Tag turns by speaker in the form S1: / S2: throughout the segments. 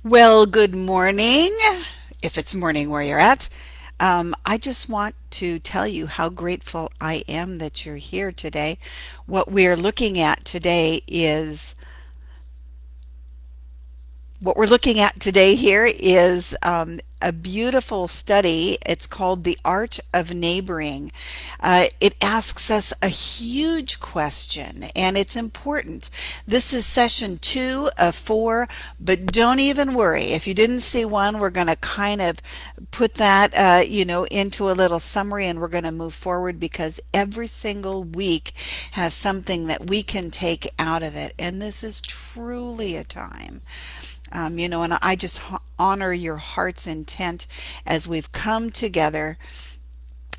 S1: Well, good morning, if it's morning where you're at. I just want to tell you how grateful I am that you're here today. What we're looking at today is What we're looking at today here is a beautiful study. It's called The Art of Neighboring. It asks us a huge question, and it's important. This is session 2 of 4, but don't even worry. If you didn't see one, we're going to kind of put that, into a little summary, and we're going to move forward because every single week has something that we can take out of it. And this is truly a time and I just honor your heart's intent as we've come together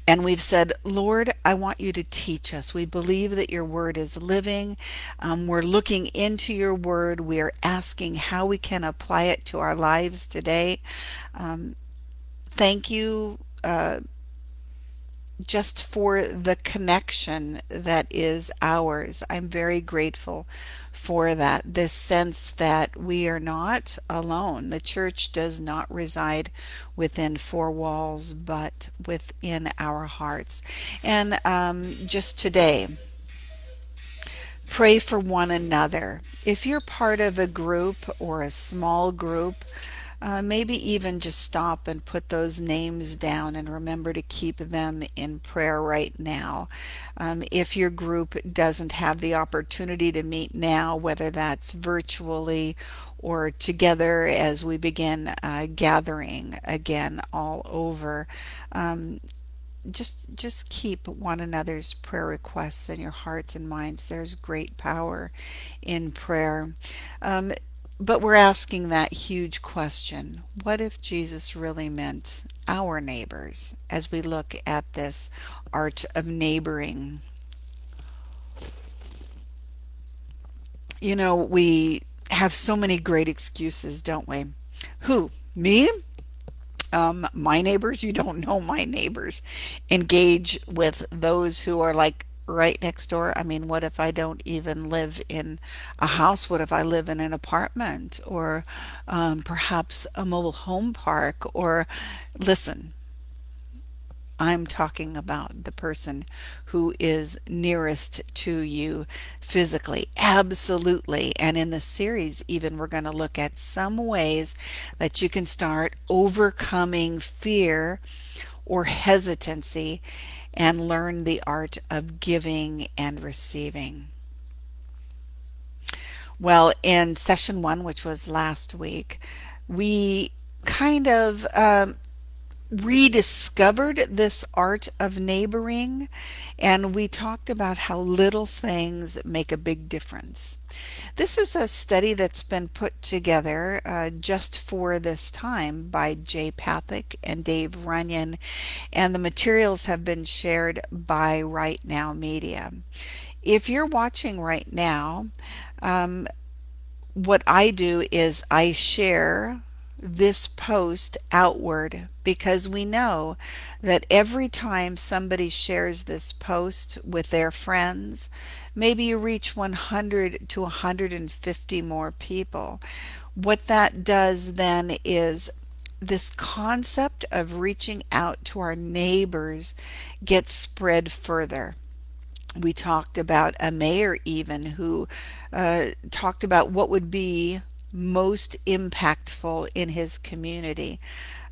S1: and we've said, Lord, I want you to teach us. We believe that your word is living. We're looking into your word. We're asking how we can apply it to our lives today. Um, Thank you. Just for the connection that is ours. I'm very grateful for that. This sense that we are not alone. The church does not reside within four walls, but within our hearts. And just today, pray for one another. If you're part of a group or a small group, maybe even just stop and put those names down and remember to keep them in prayer right now. If your group doesn't have the opportunity to meet now, whether that's virtually or together as we begin gathering again all over, um, just keep one another's prayer requests in your hearts and minds. There's great power in prayer. Um, but we're asking that huge question. What if Jesus really meant our neighbors as we look at this art of neighboring? We have so many great excuses, don't we? Who? Me? My neighbors? You don't know my neighbors. Engage with those who are like right next door. I mean, what if I don't even live in a house? What if I live in an apartment or perhaps a mobile home park? Or listen, I'm talking about the person who is nearest to you physically. Absolutely. And in the series, even we're going to look at some ways that you can start overcoming fear or hesitancy and learn the art of giving and receiving. Well, in session 1, which was last week, we kind of rediscovered this art of neighboring, and we talked about how little things make a big difference. This is a study that's been put together just for this time by Jay Pathak and Dave Runyon, and the materials have been shared by Right Now Media. If you're watching right now, um, what I do is I share this post outward because we know that every time somebody shares this post with their friends, maybe you reach 100 to 150 more people. What that does then is this concept of reaching out to our neighbors gets spread further. We talked about a mayor even who talked about what would be most impactful in his community.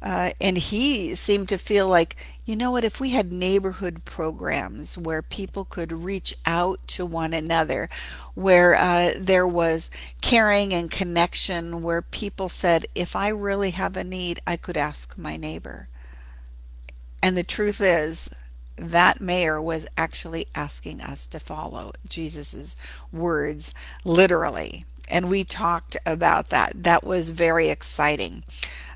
S1: And he seemed to feel like, you know what, if we had neighborhood programs where people could reach out to one another, where there was caring and connection, where people said, if I really have a need, I could ask my neighbor. And the truth is, that mayor was actually asking us to follow Jesus's words literally. And we talked about that. That was very exciting.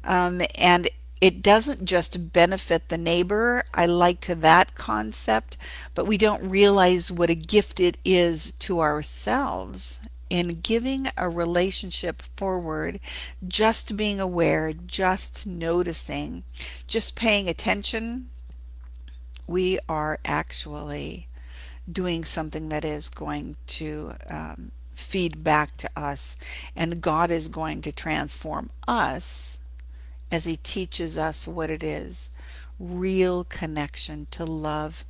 S1: And it doesn't just benefit the neighbor. I liked that concept, but we don't realize what a gift it is to ourselves in giving a relationship forward, just being aware, just noticing, just paying attention. We are actually doing something that is going to feed back to us, and God is going to transform us as He teaches us what it is real connection to love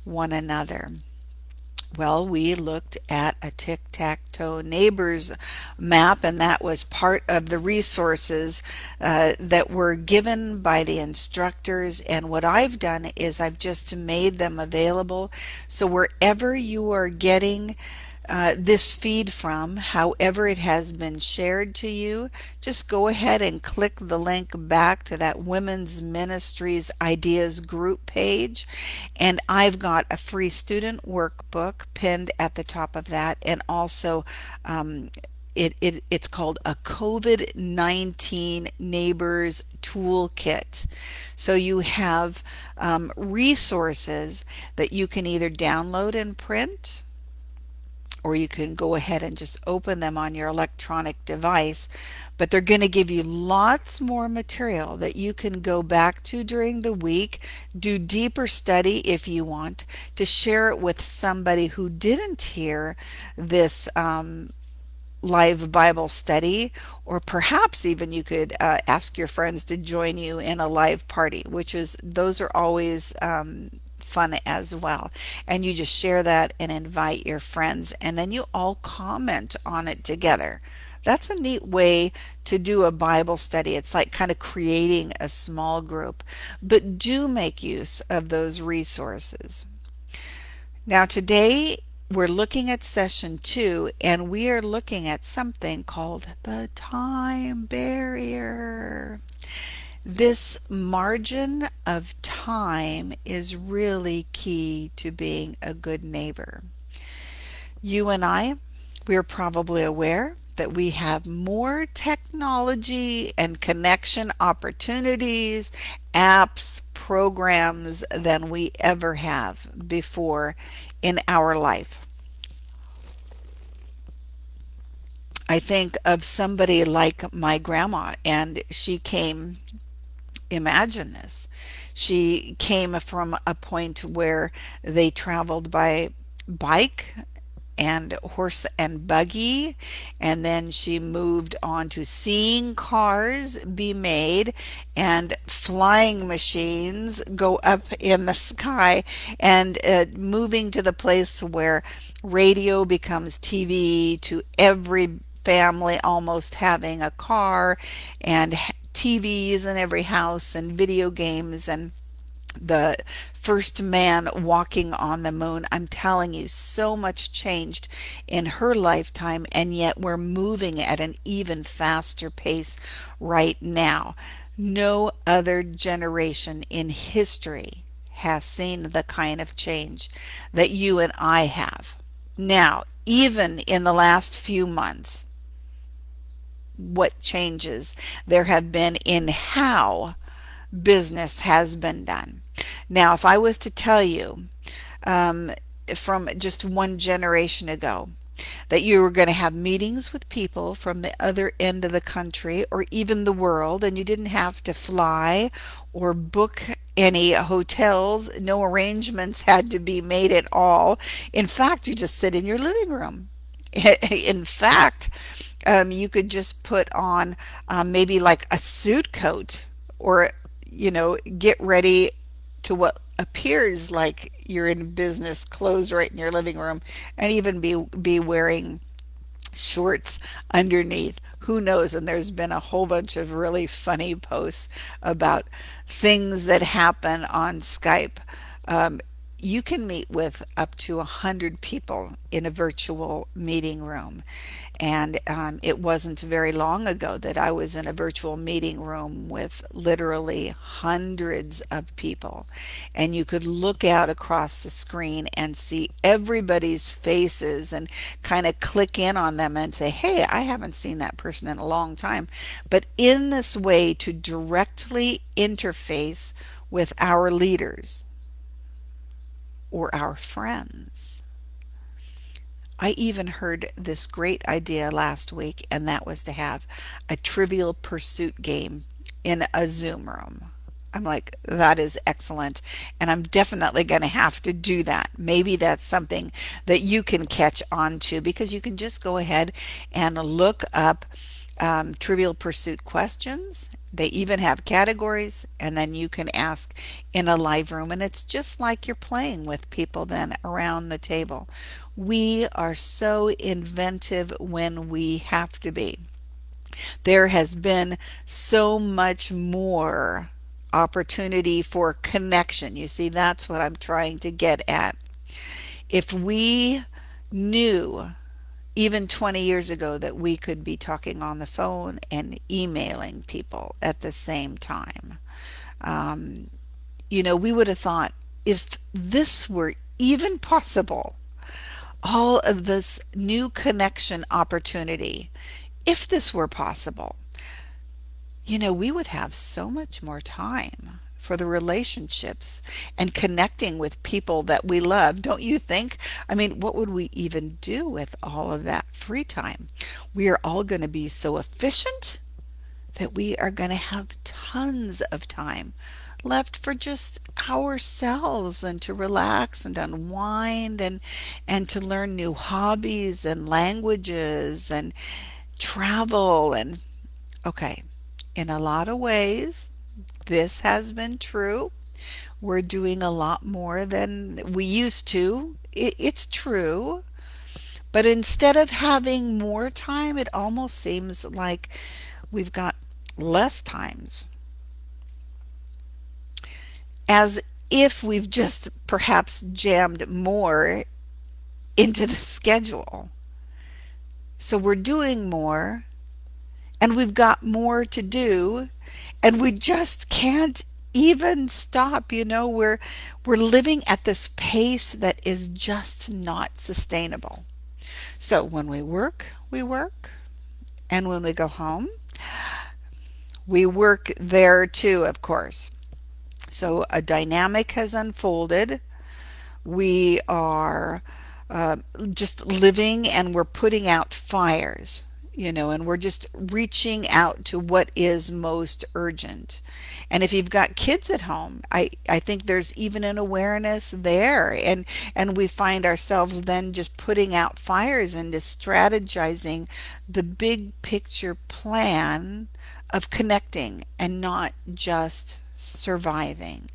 S1: one another. Well, we looked at a tic-tac-toe neighbors map, and that was part of the resources that were given by the instructors. And what I've done is I've just made them available. So wherever you are getting this feed from, however it has been shared to you, just go ahead and click the link back to that Women's Ministries Ideas group page. And I've got a free student workbook pinned at the top of that. And also, it's called a COVID-19 Neighbors Toolkit. So you have resources that you can either download and print, or you can go ahead and just open them on your electronic device. But they're going to give you lots more material that you can go back to during the week, do deeper study if you want, to share it with somebody who didn't hear this live Bible study, or perhaps even you could ask your friends to join you in a live party, which is, those are always fun as well. And you just share that and invite your friends, and then you all comment on it together. That's a neat way to do a Bible study. It's like kind of creating a small group, but do make use of those resources. Now, today we're looking at session 2, and we are looking at something called the time barrier. This margin of time is really key to being a good neighbor. You and I, we're probably aware that we have more technology and connection opportunities, apps, programs than we ever have before in our life. I think of somebody like my grandma, and she came, imagine this, she came from a point where they traveled by bike and horse and buggy, and then she moved on to seeing cars be made and flying machines go up in the sky, and moving to the place where radio becomes TV, to every family almost having a car, and TVs in every house, and video games, and the first man walking on the moon. I'm telling you, so much changed in her lifetime, and yet we're moving at an even faster pace right now. No other generation in history has seen the kind of change that you and I have. Now, even in the last few months, what changes there have been in how business has been done. Now, if I was to tell you um, from just one generation ago that you were going to have meetings with people from the other end of the country or even the world, and you didn't have to fly or book any hotels, no arrangements had to be made at all. In fact, you just sit in your living room. In fact, you could just put on maybe like a suit coat, or get ready to what appears like you're in business clothes right in your living room, and even be wearing shorts underneath. Who knows? And there's been a whole bunch of really funny posts about things that happen on Skype. Um, you can meet with up to 100 people in a virtual meeting room. And it wasn't very long ago that I was in a virtual meeting room with literally hundreds of people. And you could look out across the screen and see everybody's faces and kind of click in on them and say, hey, I haven't seen that person in a long time. But in this way, to directly interface with our leaders or our friends. I even heard this great idea last week, and that was to have a Trivial Pursuit game in a Zoom room. I'm like, that is excellent. And I'm definitely going to have to do that. Maybe that's something that you can catch on to because you can just go ahead and look up Trivial Pursuit questions. They even have categories, and then you can ask in a live room. And it's just like you're playing with people then around the table. We are so inventive when we have to be. There has been so much more opportunity for connection. You see, that's what I'm trying to get at. If we knew even 20 years ago that we could be talking on the phone and emailing people at the same time, um, we would have thought if this were even possible, all of this new connection opportunity, if this were possible, we would have so much more time for the relationships and connecting with people that we love, don't you think? I mean, what would we even do with all of that free time? We are all going to be so efficient that we are going to have tons of time left for just ourselves and to relax and unwind and to learn new hobbies and languages and travel and okay. In a lot of ways, this has been true. We're doing a lot more than we used to. It's true. But instead of having more time, it almost seems like we've got less times, as if we've just perhaps jammed more into the schedule. So we're doing more and we've got more to do and we just can't even stop. We're living at this pace that is just not sustainable. So when we work, and when we go home, we work there too, of course. So a dynamic has unfolded. We are uh, just living and we're putting out fires, and we're just reaching out to what is most urgent. And if you've got kids at home, I think there's even an awareness there. And we find ourselves then just putting out fires and just strategizing the big picture plan of connecting and not just surviving.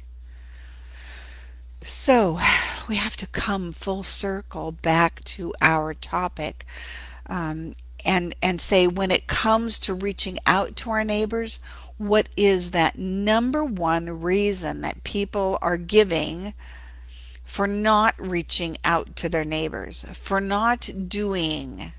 S1: So we have to come full circle back to our topic, um, and say when it comes to reaching out to our neighbors, what is that number one reason that people are giving for not reaching out to their neighbors, for not doing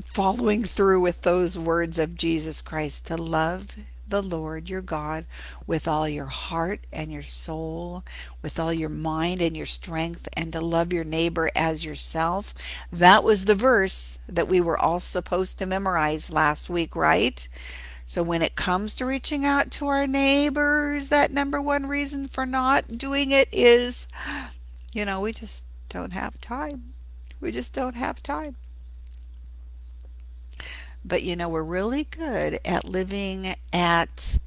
S1: following through with those words of Jesus Christ to love the Lord your God with all your heart and your soul, with all your mind and your strength, and to love your neighbor as yourself. That was the verse that we were all supposed to memorize last week, right? So when it comes to reaching out to our neighbors, that number one reason for not doing it is, we just don't have time. We just don't have time. But we're really good at living at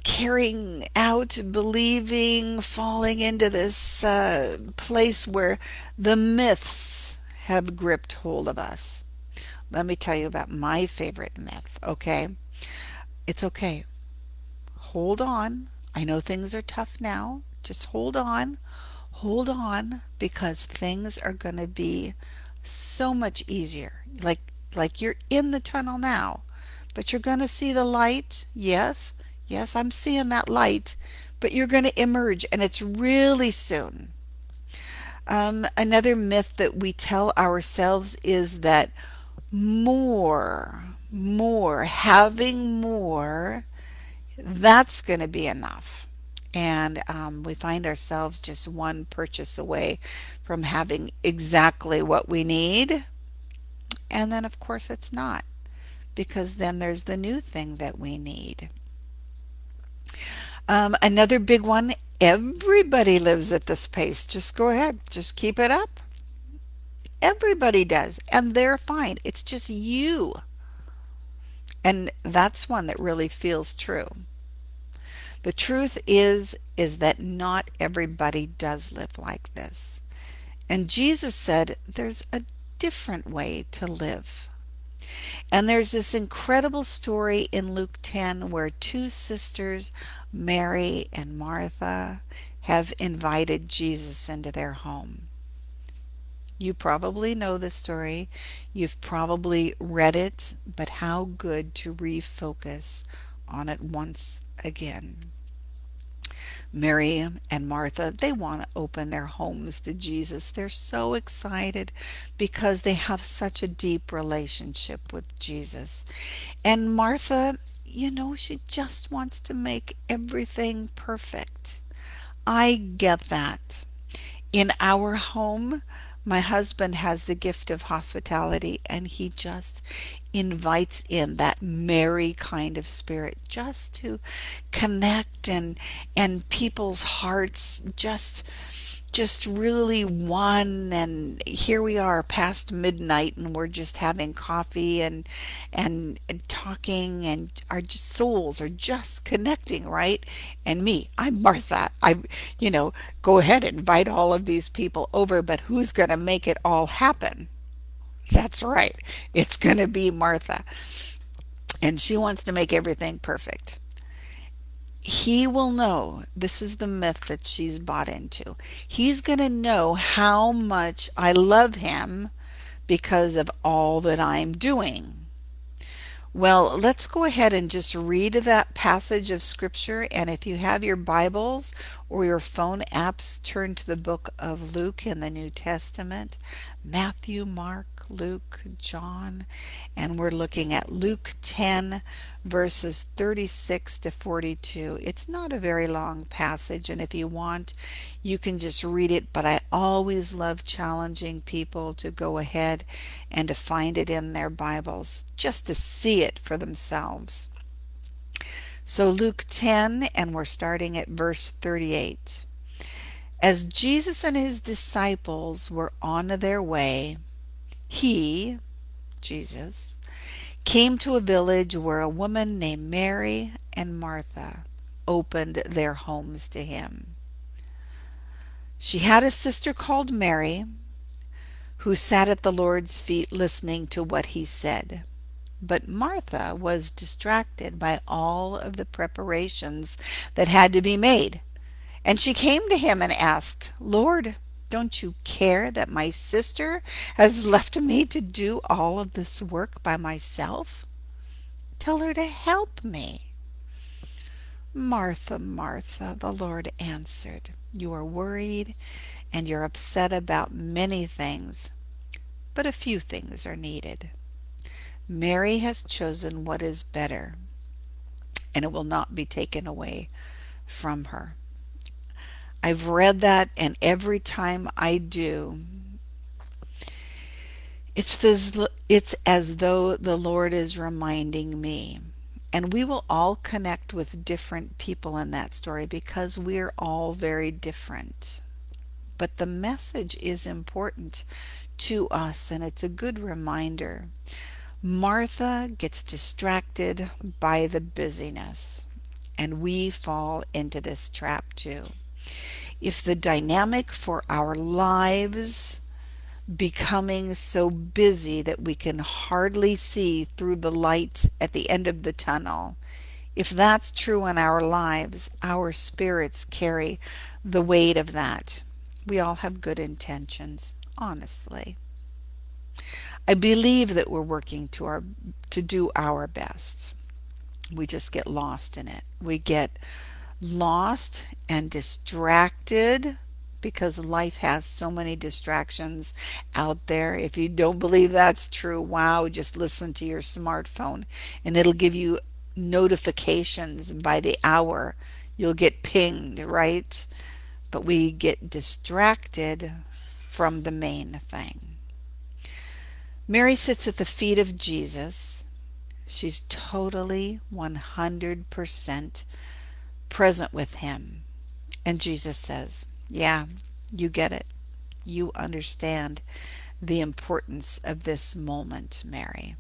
S1: carrying out, believing, falling into this place where the myths have gripped hold of us. Let me tell you about my favorite myth, okay? It's okay. Hold on. I know things are tough now. Just hold on. Hold on because things are going to be so much easier. Like you're in the tunnel now, but you're going to see the light. Yes. Yes, I'm seeing that light, but you're going to emerge and it's really soon. Another myth that we tell ourselves is that having more, that's going to be enough. And we find ourselves just one purchase away from having exactly what we need. And then, of course, it's not, because then there's the new thing that we need. Another big one, everybody lives at this pace. Just go ahead, just keep it up. Everybody does, and they're fine. It's just you And that's one that really feels true. The truth is that not everybody does live like this. And Jesus said there's a different way to live. And there's this incredible story in Luke 10 where two sisters, Mary and Martha, have invited Jesus into their home. You probably know this story. You've probably read it, but how good to refocus on it once again. Mary and Martha, they want to open their homes to Jesus. They're so excited because they have such a deep relationship with Jesus. And Martha, she just wants to make everything perfect. I get that. In our home, my husband has the gift of hospitality and he just invites in that merry kind of spirit just to connect and people's hearts just really one. And here we are past midnight and we're just having coffee and talking, and our souls are just connecting, right? And me, I'm Martha. I go ahead and invite all of these people over, but who's going to make it all happen? That's right, it's going to be Martha, and she wants to make everything perfect. He will know, this is the myth that she's bought into. He's going to know how much I love him because of all that I'm doing. Well, let's go ahead and just read that passage of scripture. And if you have your Bibles or your phone apps, turn to the book of Luke in the New Testament. Matthew, Mark, Luke, John. And we're looking at Luke 10, verses 36 to 42. It's not a very long passage. And if you want, you can just read it. But I always love challenging people to go ahead and to find it in their Bibles, just to see it for themselves. So Luke 10, and we're starting at verse 38. As Jesus and his disciples were on their way, he, Jesus, came to a village where a woman named Mary and Martha opened their homes to him. She had a sister called Mary who sat at the Lord's feet listening to what he said. But Martha was distracted by all of the preparations that had to be made. And she came to him and asked, Lord, don't you care that my sister has left me to do all of this work by myself? Tell her to help me. Martha, Martha, the Lord answered, you are worried and you're upset about many things, but a few things are needed. Mary has chosen what is better, and it will not be taken away from her. I've read that, and every time I do, it's as though the Lord is reminding me. And we will all connect with different people in that story because we're all very different. But the message is important to us, and it's a good reminder. Martha gets distracted by the busyness, and we fall into this trap too. If the dynamic for our lives becoming so busy that we can hardly see through the light at the end of the tunnel, if that's true in our lives, our spirits carry the weight of that. We all have good intentions, honestly. I believe that we're working to do our best. We just get lost in it. We get lost and distracted because life has so many distractions out there. If you don't believe that's true, wow, just listen to your smartphone and it'll give you notifications by the hour. You'll get pinged, right? But we get distracted from the main thing. Mary sits at the feet of Jesus. She's totally 100% present with him. And Jesus says, yeah, you get it. You understand the importance of this moment, Mary.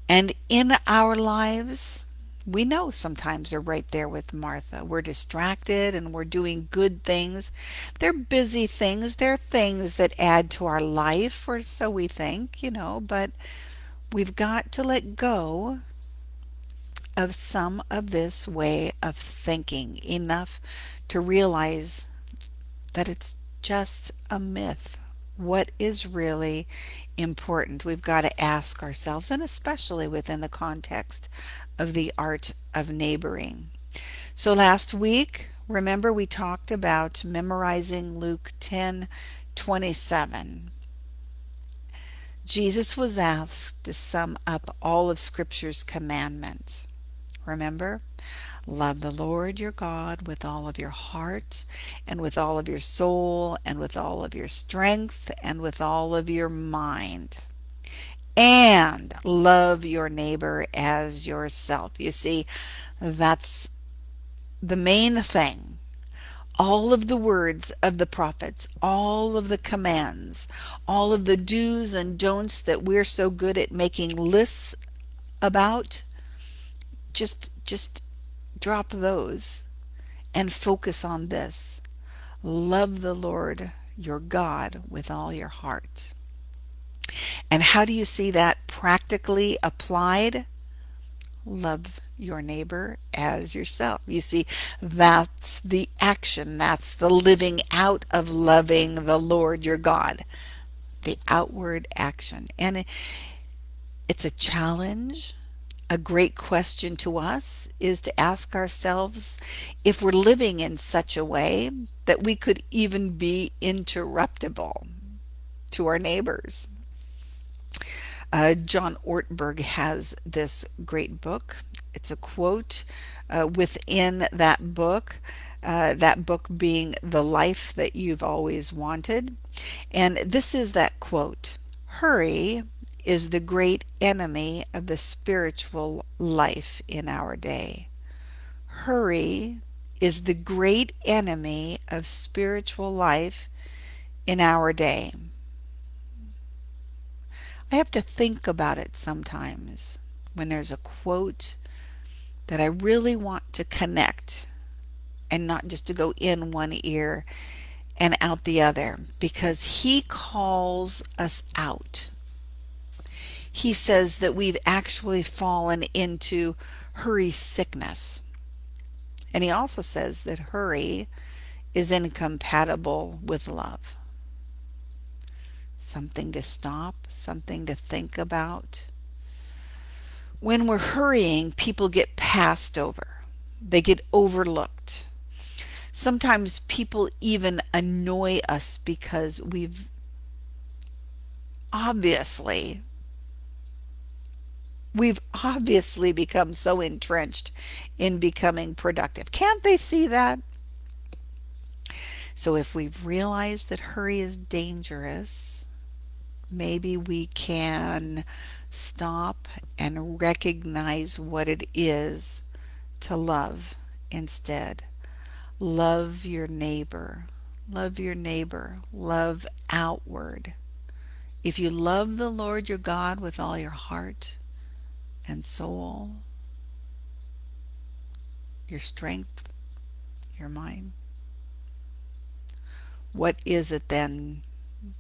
S1: And in our lives, we know sometimes we're right there with Martha. We're distracted and we're doing good things. They're busy things. They're things that add to our life, or so we think, but we've got to let go of some of this way of thinking enough to realize that it's just a myth. What is really important? We've got to ask ourselves, and especially within the context of the art of neighboring. So last week, remember we talked about memorizing Luke 10:27. Jesus was asked to sum up all of Scripture's commandments. Remember? Love the Lord your God with all of your heart, and with all of your soul, and with all of your strength, and with all of your mind. And love your neighbor as yourself. You see, that's the main thing. All of the words of the prophets, all of the commands, all of the do's and don'ts that we're so good at making lists about, just drop those and focus on this. Love the Lord your God with all your heart. And how do you see that practically applied? Love your neighbor as yourself. You see, that's the action. That's the living out of loving the Lord your God. The outward action. And it's a challenge. A great question to us is to ask ourselves if we're living in such a way that we could even be interruptible to our neighbors. John Ortberg has this great book. It's a quote within that book being The Life That You've Always Wanted. And this is that quote: Hurry is the great enemy of the spiritual life in our day. Hurry is the great enemy of spiritual life in our day. I have to think about it sometimes when there's a quote that I really want to connect and not just to go in one ear and out the other, because he calls us out. He says that we've actually fallen into hurry sickness. And he also says that hurry is incompatible with love. Something to stop, something to think about. When we're hurrying, people get passed over. They get overlooked. Sometimes people even annoy us because obviously we've obviously become so entrenched in becoming productive. Can't they see that? So if we've realized that hurry is dangerous, maybe we can stop and recognize what it is to love instead. Love your neighbor. Love your neighbor. Love outward. If you love the Lord your God with all your heart and soul, your strength, your mind, what is it then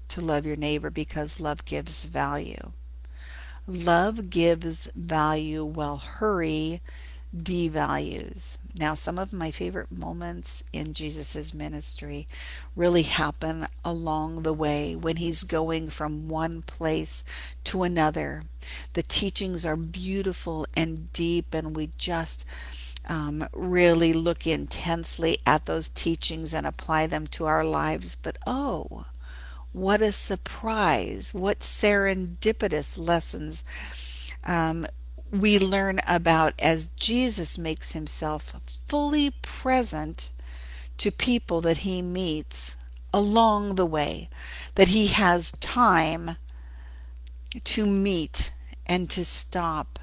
S1: to love your neighbor? Because love gives value. Love gives value while hurry devalues. Now, some of my favorite moments in Jesus's ministry really happen along the way when he's going from one place to another. The teachings are beautiful and deep, and we just really look intensely at those teachings and apply them to our lives. But oh, what a surprise! What serendipitous lessons um, we learn about as Jesus makes himself fully present to people that he meets along the way, that he has time to meet and to stop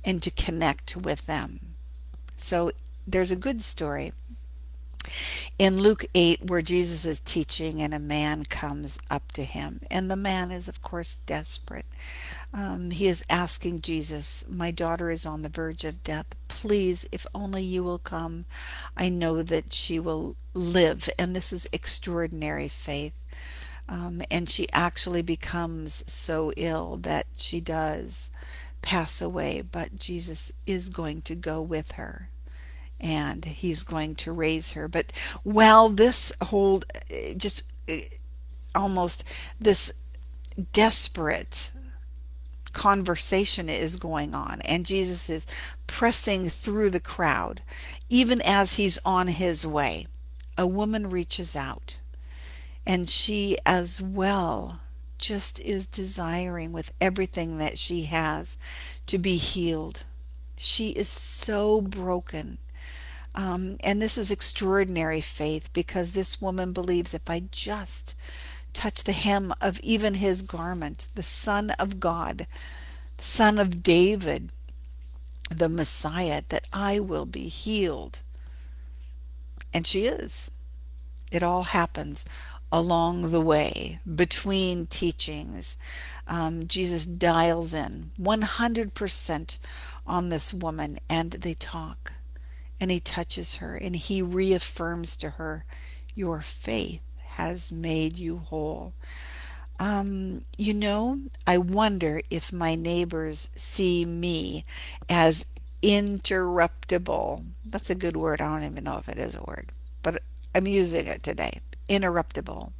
S1: and to connect with them. So there's a good story In Luke 8, where Jesus is teaching and a man comes up to him, and the man is, of course, desperate. He is asking Jesus, "My daughter is on the verge of death. Please, if only you will come, I know that she will live." And this is extraordinary faith. And she actually becomes so ill that she does pass away, but Jesus is going to go with her and he's going to raise her. But while this whole just almost this desperate conversation is going on and Jesus is pressing through the crowd, even as he's on his way, a woman reaches out and she as well just is desiring with everything that she has to be healed. She is so broken. And this is extraordinary faith because this woman believes if I just touch the hem of even his garment, the Son of God, Son of David, the Messiah, that I will be healed. And she is. It all happens along the way between teachings. Jesus dials in 100% on this woman and they talk. And he touches her and he reaffirms to her, "Your faith has made you whole." I wonder if my neighbors see me as interruptible. That's a good word. I don't even know if it is a word, but I'm using it today. Interruptible.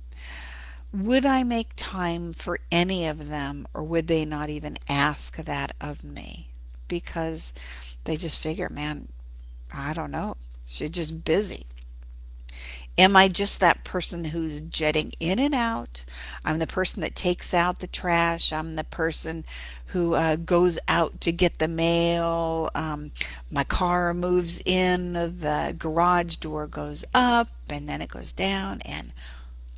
S1: Would I make time for any of them, or would they not even ask that of me? Because they just figure, man, I don't know. She's just busy. Am I just that person who's jetting in and out? I'm the person that takes out the trash. I'm the person who goes out to get the mail. My car moves in, the garage door goes up, and then it goes down, and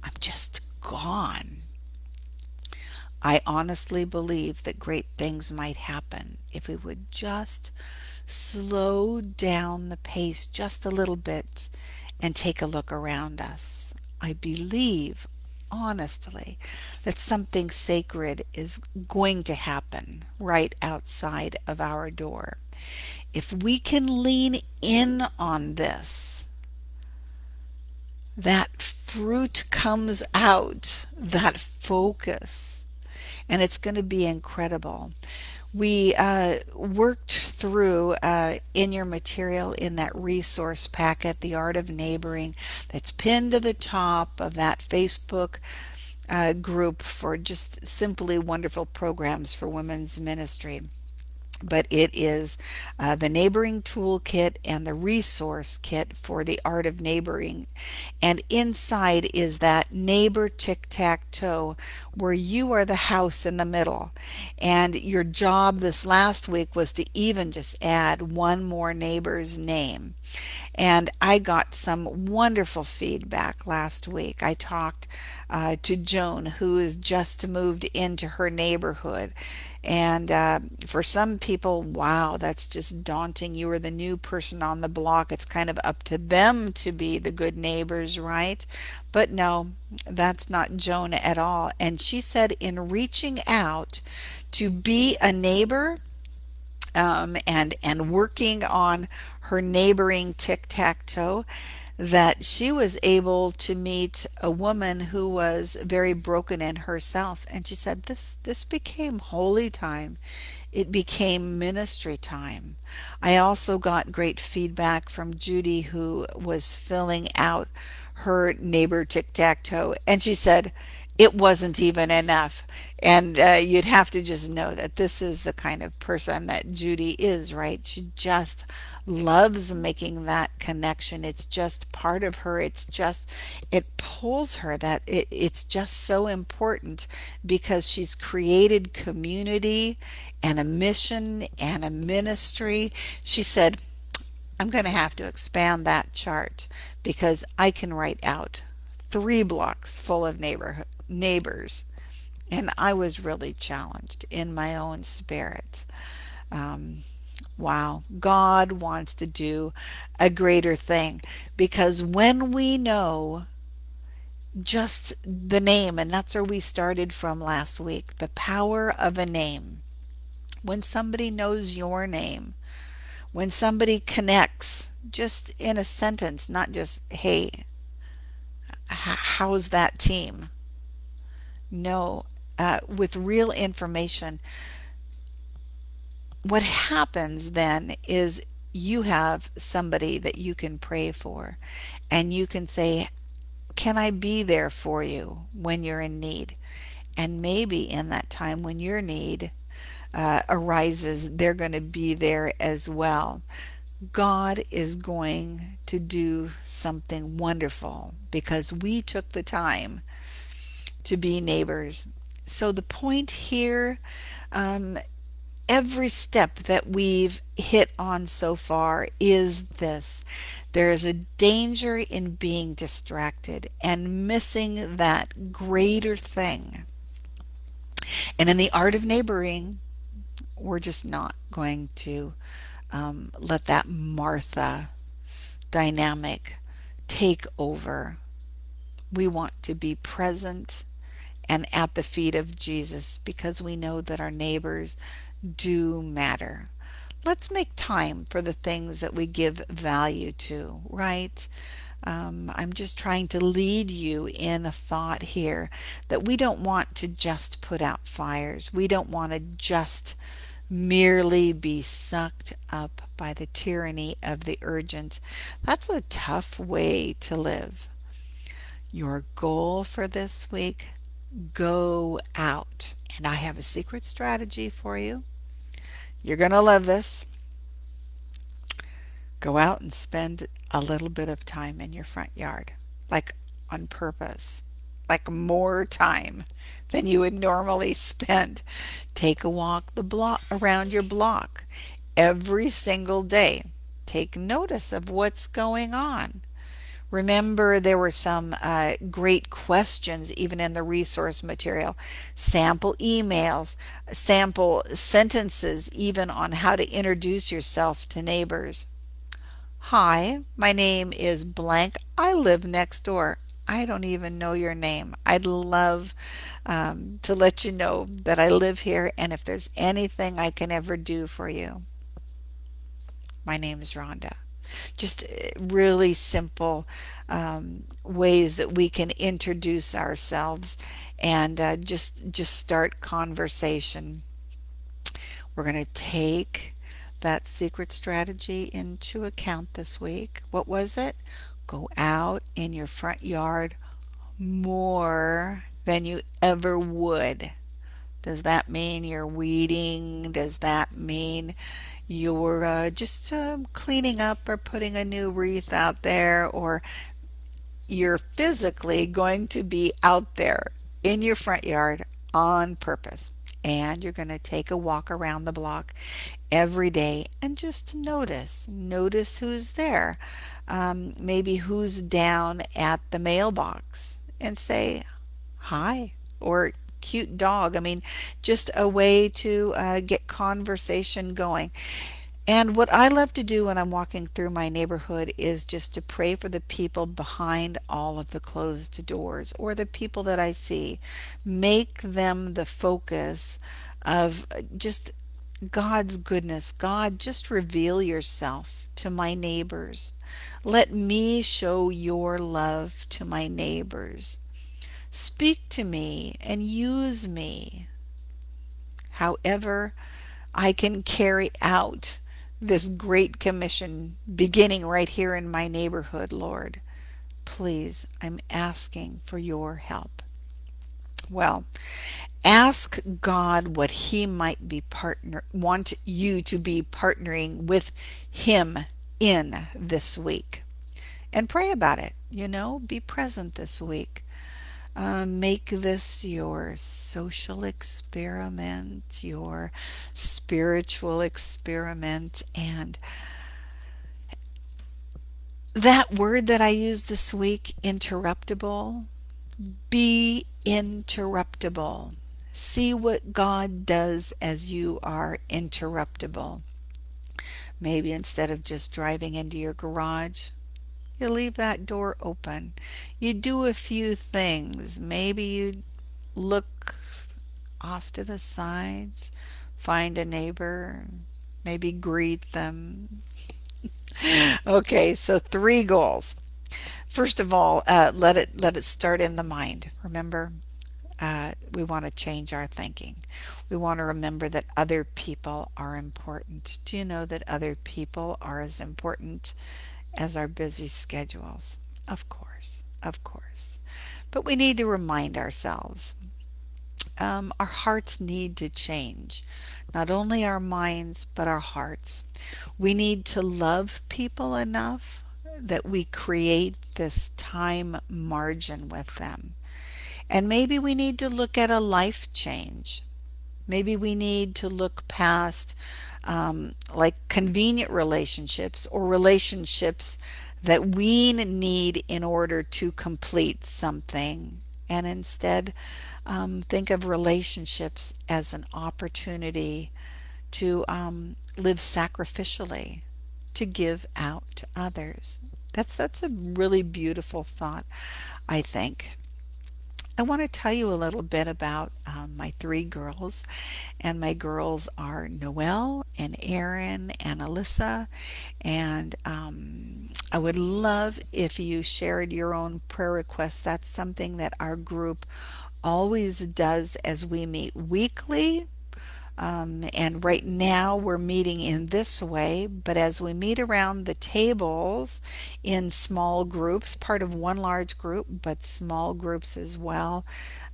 S1: I'm just gone. I honestly believe that great things might happen if we would just slow down the pace just a little bit and take a look around us. I believe, honestly, that something sacred is going to happen right outside of our door. If we can lean in on this, that fruit comes out, that focus, and it's going to be incredible. We worked through in your material in that resource packet, The Art of Neighboring, that's pinned to the top of that Facebook group for just simply wonderful programs for women's ministry. But it is the neighboring toolkit and the resource kit for the art of neighboring. And inside is that neighbor tic tac toe where you are the house in the middle. And your job this last week was to even just add one more neighbor's name. And I got some wonderful feedback last week. I talked to Joan, who has just moved into her neighborhood. And for some people, wow, that's just daunting. You are the new person on the block. It's kind of up to them to be the good neighbors, right? But no, that's not Joan at all. And she said, in reaching out to be a neighbor, and working on her neighboring tic-tac-toe, that she was able to meet a woman who was very broken in herself, and she said this became holy time. It became ministry time. I also got great feedback from Judy, who was filling out her neighbor tic-tac-toe, and she said it wasn't even enough. And you'd have to just know that this is the kind of person that Judy is, right? She just loves making that connection. It's just part of her. It pulls her that it's just so important because she's created community and a mission and a ministry. She said, I'm going to have to expand that chart because I can write out 3 blocks full of neighbors. And I was really challenged in my own spirit. Um, Wow, God wants to do a greater thing because when we know just the name, and that's where we started from last week, the power of a name. When somebody knows your name, when somebody connects just in a sentence, not just, hey, how's that team? No, with real information, what happens then is you have somebody that you can pray for and you can say, can I be there for you when you're in need? And maybe in that time when your need arises, they're going to be there as well. God is going to do something wonderful because we took the time to be neighbors. So the point here, um, every step that we've hit on so far is this. There is a danger in being distracted and missing that greater thing. And in the art of neighboring, we're just not going to let that Martha dynamic take over. We want to be present and at the feet of Jesus because we know that our neighbors do matter. Let's make time for the things that we give value to, right? I'm just trying to lead you in a thought here that we don't want to just put out fires. We don't want to just merely be sucked up by the tyranny of the urgent. That's a tough way to live. Your goal for this week, go out. And I have a secret strategy for you. You're going to love this. Go out and spend a little bit of time in your front yard, like on purpose, like more time than you would normally spend. Take a walk the block around your block every single day. Take notice of what's going on. Remember, there were some great questions even in the resource material, sample emails, sample sentences, even on how to introduce yourself to neighbors. Hi, my name is blank. I live next door. I don't even know your name. I'd love to let you know that I live here and if there's anything I can ever do for you. My name is Rhonda. Just really simple ways that we can introduce ourselves and just start conversation. We're going to take that secret strategy into account this week. What was it? Go out in your front yard more than you ever would. Does that mean you're weeding? Does that mean you're just cleaning up or putting a new wreath out there? Or you're physically going to be out there in your front yard on purpose? And you're going to take a walk around the block every day and just notice who's there, maybe who's down at the mailbox, and say hi, or cute dog. I mean, just a way to get conversation going. And what I love to do when I'm walking through my neighborhood is just to pray for the people behind all of the closed doors or the people that I see. Make them the focus of just God's goodness. God, just reveal yourself to my neighbors. Let me show your love to my neighbors. Speak to me and use me. However, I can carry out this great commission beginning right here in my neighborhood, Lord. Please, I'm asking for your help. Well, ask God what he might be want you to be partnering with him in this week. And pray about it. Be present this week. Make this your social experiment, your spiritual experiment. And that word that I used this week, interruptible, be interruptible. See what God does as you are interruptible. Maybe instead of just driving into your garage, you leave that door open. You do a few things. Maybe you look off to the sides, find a neighbor, maybe greet them. Okay, so three goals. First of all, let it start in the mind. Remember, we want to change our thinking. We want to remember that other people are important. Do you know that other people are as important as our busy schedules? Of course, of course. But we need to remind ourselves, our hearts need to change. Not only our minds, but our hearts. We need to love people enough that we create this time margin with them. And maybe we need to look at a life change. Maybe we need to look past like convenient relationships or relationships that we need in order to complete something. And instead, think of relationships as an opportunity to live sacrificially, to give out to others. That's a really beautiful thought, I think. I want to tell you a little bit about my three girls, and my girls are Noelle and Erin and Alyssa. And I would love if you shared your own prayer requests. That's something that our group always does as we meet weekly. And right now we're meeting in this way, but as we meet around the tables in small groups, part of one large group, but small groups as well,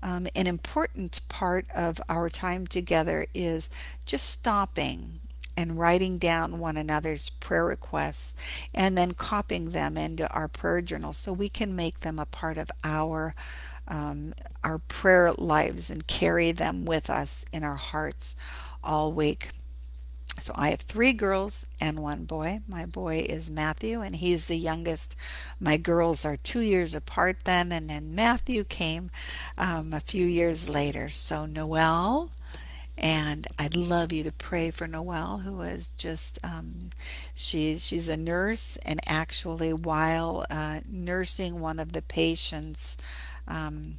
S1: an important part of our time together is just stopping and writing down one another's prayer requests and then copying them into our prayer journal so we can make them a part of our prayer lives and carry them with us in our hearts all week. So I have three girls and one boy. My boy is Matthew, and he's the youngest. My girls are 2 years apart then, and then Matthew came a few years later. So Noelle, and I'd love you to pray for Noelle, who is just she's a nurse, and actually while nursing one of the patients, um,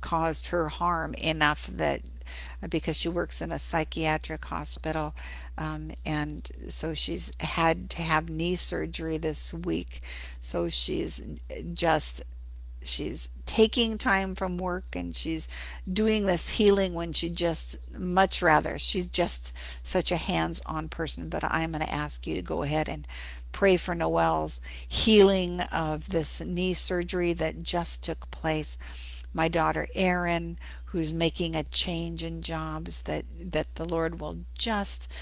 S1: caused her harm enough that because she works in a psychiatric hospital, and so she's had to have knee surgery this week. So just she's taking time from work and she's doing this healing when she just much rather she's just such a hands-on person. But I'm going to ask you to go ahead and pray for Noelle's healing of this knee surgery that just took place. My daughter Erin, who's making a change in jobs, that the Lord will just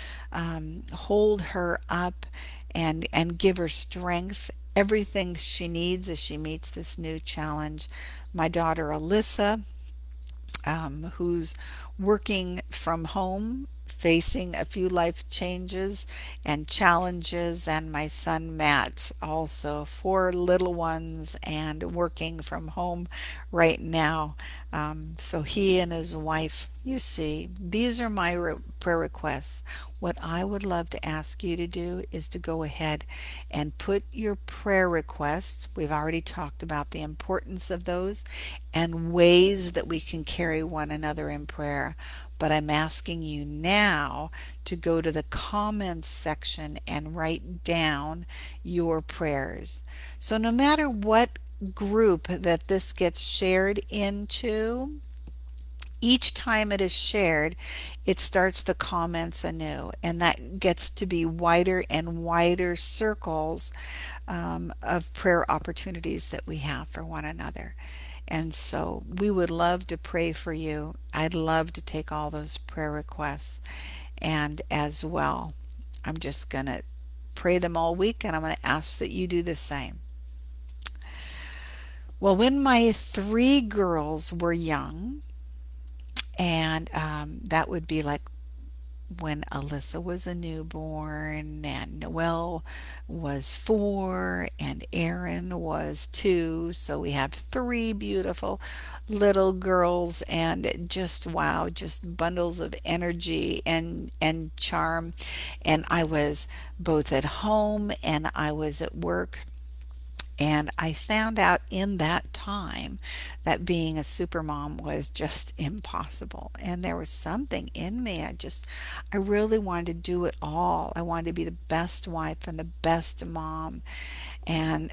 S1: hold her up and give her strength, everything she needs as she meets this new challenge. My daughter Alyssa, who's working from home, facing a few life changes and challenges, and my son Matt, also four little ones and working from home right now. So he and his wife, you see, these are my prayer requests. What I would love to ask you to do is to go ahead and put your prayer requests. We've already talked about the importance of those and ways that we can carry one another in prayer. But I'm asking you now to go to the comments section and write down your prayers. So no matter what group that this gets shared into, each time it is shared, it starts the comments anew, and that gets to be wider and wider circles of prayer opportunities that we have for one another. And so we would love to pray for you. I'd love to take all those prayer requests. And as well, I'm just going to pray them all week, and I'm going to ask that you do the same. Well, when my three girls were young, and that would be like when Alyssa was a newborn and Noelle was 4 and Aaron was 2. So we have 3 beautiful little girls and just wow, just bundles of energy and charm. And I was both at home and I was at work. And I found out in that time that being a supermom was just impossible. And there was something in me. I really wanted to do it all. I wanted to be the best wife and the best mom. I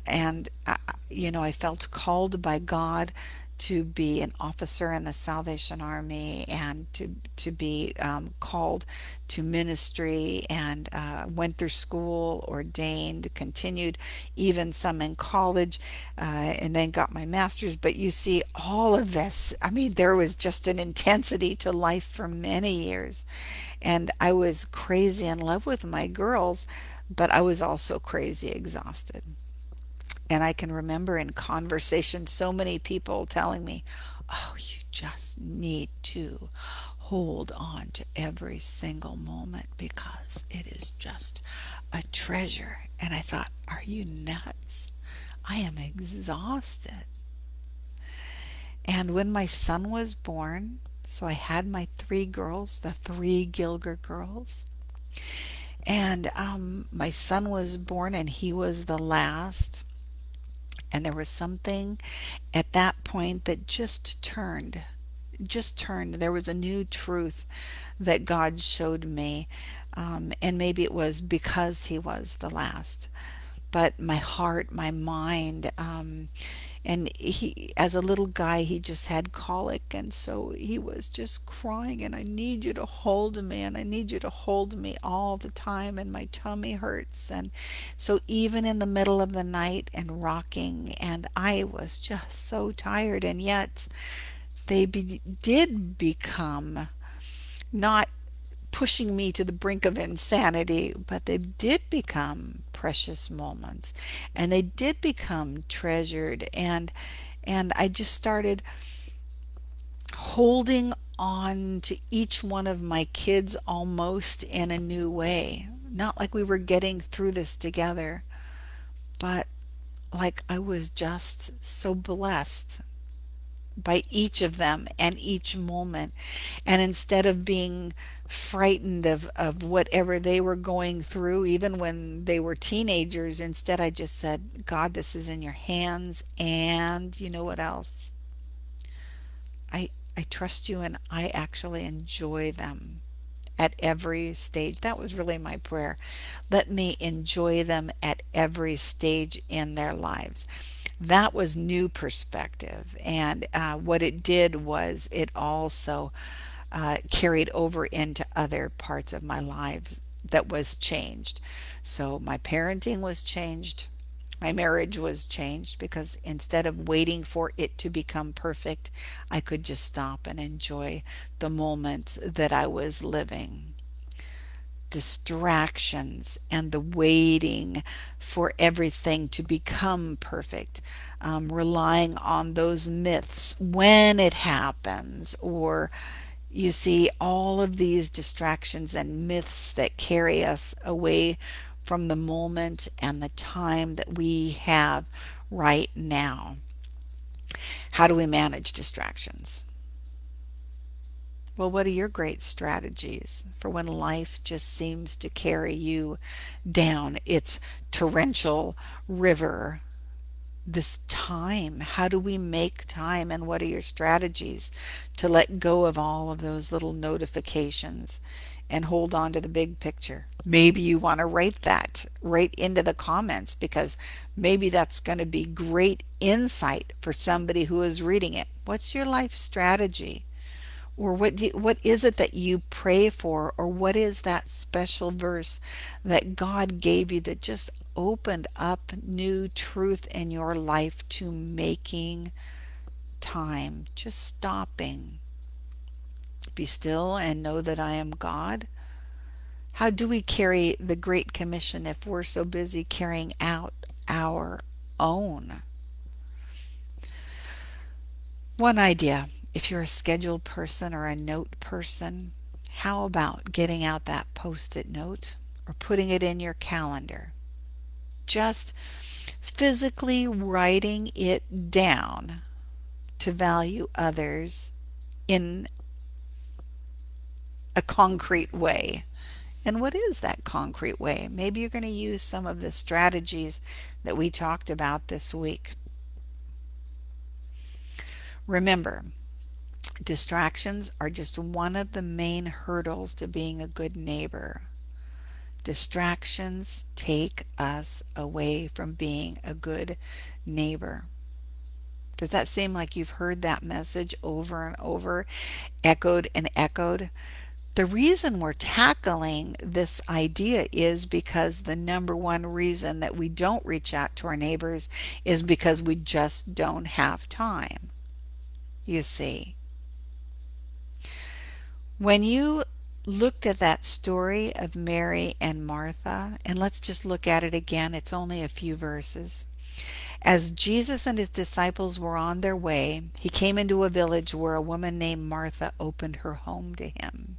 S1: felt called by God to be an officer in the Salvation Army and to be called to ministry and went through school, ordained, continued, even some in college, and then got my master's. But you see, all of this, I mean, there was just an intensity to life for many years. And I was crazy in love with my girls, but I was also crazy exhausted. And I can remember in conversation so many people telling me, oh, you just need to hold on to every single moment because it is just a treasure. And I thought, are you nuts? I am exhausted. And when my son was born, so I had my 3 girls, the 3 Gilger girls, and my son was born and he was the last. And there was something at that point that just turned. There was a new truth that God showed me. And maybe it was because he was the last. But my heart, my mind, and he, as a little guy, he just had colic. And so he was just crying, and I need you to hold me, and I need you to hold me all the time. And my tummy hurts. And so even in the middle of the night and rocking, and I was just so tired. And yet did become not pushing me to the brink of insanity, but they did become precious moments and they did become treasured. And I just started holding on to each one of my kids almost in a new way. Not like we were getting through this together, but like I was just so blessed by each of them and each moment. And instead of being frightened of whatever they were going through, even when they were teenagers, instead I just said, God, this is in your hands. And you know what else? I, I trust you and I actually enjoy them at every stage. That was really my prayer. Let me enjoy them at every stage in their lives. That was new perspective. And what it did was it also carried over into other parts of my life that was changed. So my parenting was changed. My marriage was changed because instead of waiting for it to become perfect, I could just stop and enjoy the moment that I was living. Distractions and the waiting for everything to become perfect, relying on those myths when it happens, or you see all of these distractions and myths that carry us away from the moment and the time that we have right now. How do we manage distractions? Well, what are your great strategies for when life just seems to carry you down its torrential river? This time, how do we make time, and what are your strategies to let go of all of those little notifications and hold on to the big picture? Maybe you want to write that right into the comments because maybe that's going to be great insight for somebody who is reading it. What's your life strategy? Or what is it that you pray for? Or what is that special verse that God gave you that just opened up new truth in your life to making time? Just stopping. Be still and know that I am God. How do we carry the Great Commission if we're so busy carrying out our own? One idea, if you're a scheduled person or a note person, How about getting out that post-it note or putting it in your calendar? Just physically writing it down to value others in a concrete way. And what is that concrete way? Maybe you're going to use some of the strategies that we talked about this week. Remember, distractions are just one of the main hurdles to being a good neighbor. Distractions take us away from being a good neighbor. Does that seem like you've heard that message over and over, echoed and echoed? The reason we're tackling this idea is because the number one reason that we don't reach out to our neighbors is because we just don't have time. You see, when you looked at that story of Mary and Martha, and let's just look at it again, it's only a few verses. As Jesus and his disciples were on their way, he came into a village where a woman named Martha opened her home to him.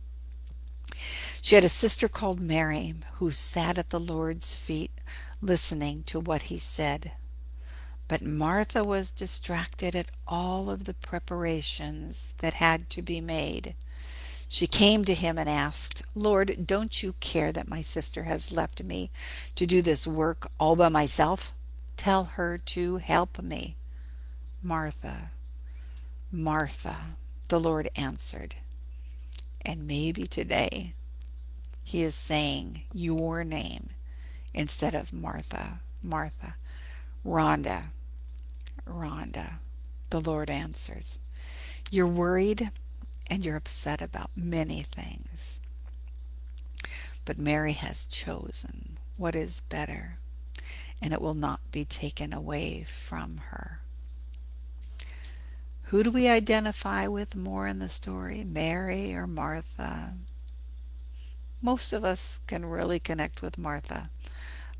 S1: She had a sister called Mary who sat at the Lord's feet listening to what he said. But Martha was distracted at all of the preparations that had to be made. She came to him and asked, Lord, don't you care that my sister has left me to do this work all by myself? Tell her to help me. Martha, Martha, the Lord answered. And maybe today he is saying your name instead of Martha, Martha. Rhonda, Rhonda, the Lord answers. You're worried and you're upset about many things, but Mary has chosen what is better, and it will not be taken away from her. Who do we identify with more in the story, Mary or Martha? Most of us can really connect with Martha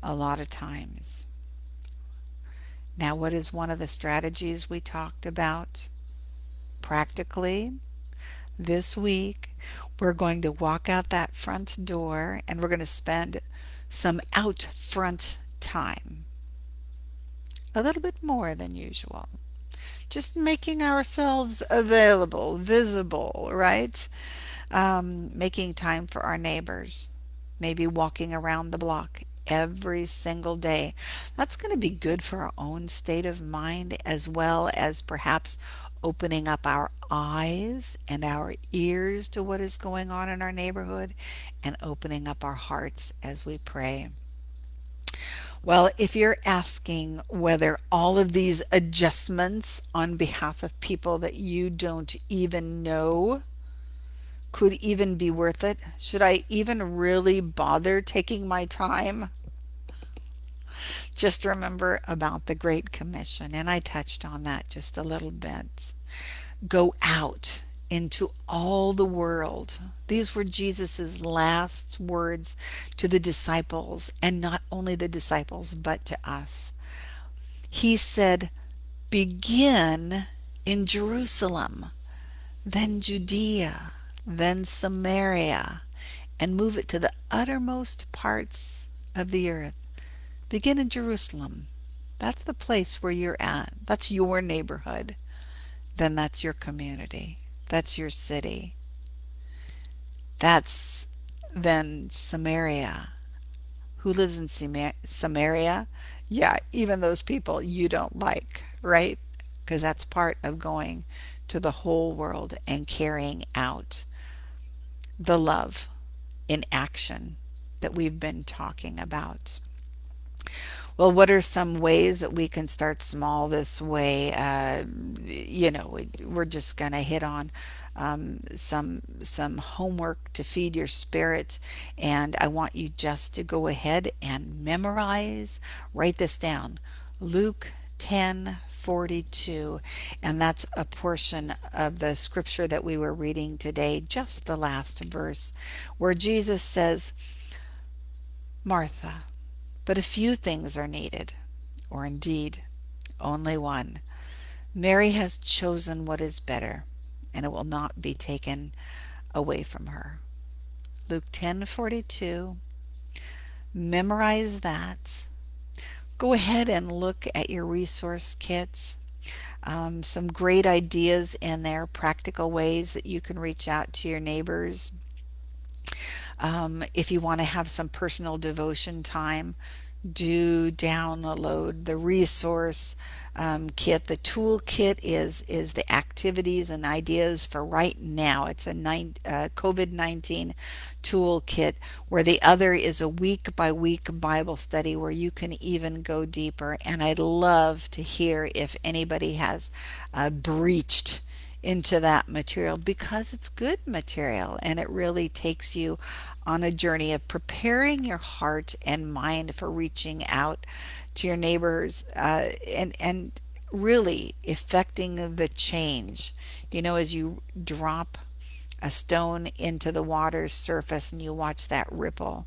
S1: a lot of times. Now, what is one of the strategies we talked about? Practically, this week, we're going to walk out that front door and we're going to spend some out front time, a little bit more than usual. Just making ourselves available, visible, right? Making time for our neighbors, maybe walking around the block every single day. That's going to be good for our own state of mind as well as perhaps opening up our eyes and our ears to what is going on in our neighborhood and opening up our hearts as we pray. Well, if you're asking whether all of these adjustments on behalf of people that you don't even know could even be worth it, should I even really bother taking my time? Just remember about the Great Commission, and I touched on that just a little bit. Go out into all the world. These were Jesus's last words to the disciples, and not only the disciples, but to us. He said, begin in Jerusalem, then Judea, then Samaria, and move it to the uttermost parts of the earth. Begin in Jerusalem. That's the place where you're at. That's your neighborhood. Then that's your community. That's your city. That's then Samaria. Who lives in Samaria? Yeah, even those people you don't like, right? Because that's part of going to the whole world and carrying out the love in action that we've been talking about. Well, what are some ways that we can start small this way? We're just going to hit on some homework to feed your spirit, and I want you just to go ahead and memorize, write this down. Luke 10:42, and that's a portion of the scripture that we were reading today, just the last verse, where Jesus says, Martha, but a few things are needed, or indeed only one. Mary has chosen what is better, and it will not be taken away from her. Luke 10:42. Memorize that. Go ahead and look at your resource kits. Some great ideas in there, practical ways that you can reach out to your neighbors. If you want to have some personal devotion time, do download the resource kit. The tool kit is the activities and ideas for right now. It's a COVID-19 tool kit, where the other is a week by week Bible study where you can even go deeper. And I'd love to hear if anybody has breached into that material, because it's good material and it really takes you on a journey of preparing your heart and mind for reaching out to your neighbors, and really effecting the change. As you drop a stone into the water's surface and you watch that ripple,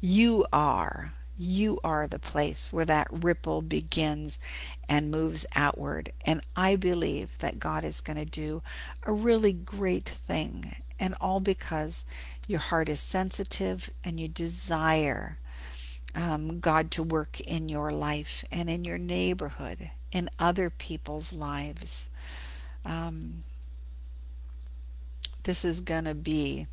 S1: you are the place where that ripple begins and moves outward. And I believe that God is going to do a really great thing. And all because your heart is sensitive and you desire God to work in your life and in your neighborhood, in other people's lives. Um, this is going to be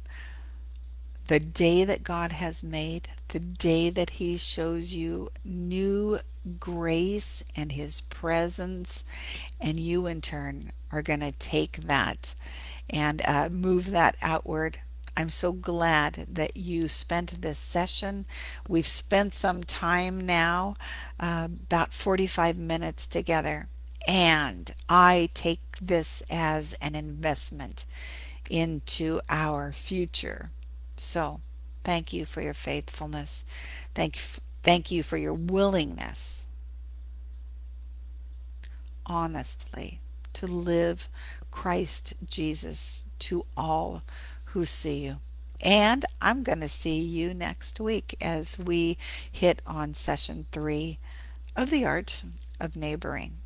S1: the day that God has made, the day that He shows you new grace and His presence, and you in turn are going to take that and move that outward. I'm so glad that you spent this session. We've spent some time now, about 45 minutes together, and I take this as an investment into our future. So, thank you for your faithfulness. Thank you for your willingness, honestly, to live Christ Jesus to all who see you. And I'm going to see you next week as we hit on session 3 of the art of neighboring.